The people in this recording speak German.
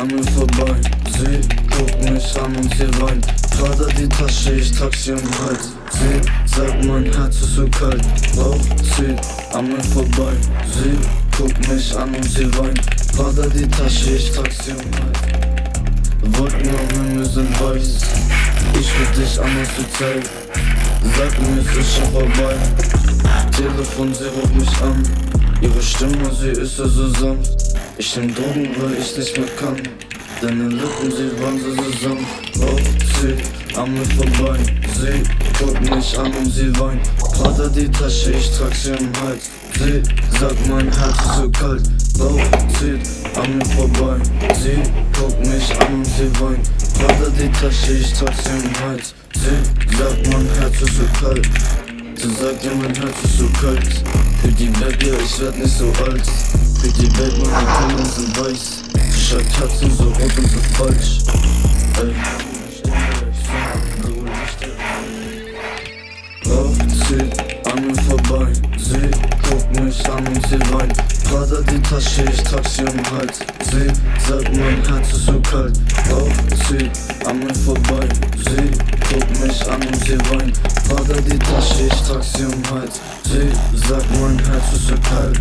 an mir vorbei. Sie guckt mich an und sie weint. Prada die Tasche, ich trag sie am Hals. Sie sagt, mein Herz ist so kalt. Rauch zieht an mir vorbei. Sie guckt mich an und sie weint. Prada die Tasche, ich trag sie am Hals. Wolken am Himmel sind weiß. Ich will dich anders verzeihen. Sag mir, es ist schon vorbei. Telefon, sie ruft mich an. Ihre Stimme, sie ist ja so sanft. Ich nehm Drogen, weil ich nicht mehr kann. Deine Lippen, sie waren so sanft. Rauch zieht an mir vorbei. Sie guckt mich an und sie weint. Prada die Tasche, ich trag sie am Hals. Sie sagt, mein Herz ist so kalt. Rauch zieht an mir vorbei. Sie guckt mich an und sie weint. Prada die Tasche, ich trag sie am Hals. Sie sagt, mein Herz ist so kalt. Sie sagt, ja, mein Herz ist so kalt. Für die Welt, ja, ich werd nicht so alt. Für die Welt, meine Kinder sind weiß. Sie schreibt Herzen so rot und so falsch. Ey. Rauch zieht an mir vorbei. Sie guckt mich an und sie weint. Prada die Tasche, ich trag sie am Hals. Sie sagt, mein Herz ist so kalt. Rauch zieht an mir vorbei. Sie guckt mich an und sie weint. Prada die Tasche, ich trag sie am Hals. Sie sagt, mein Herz ist so kalt.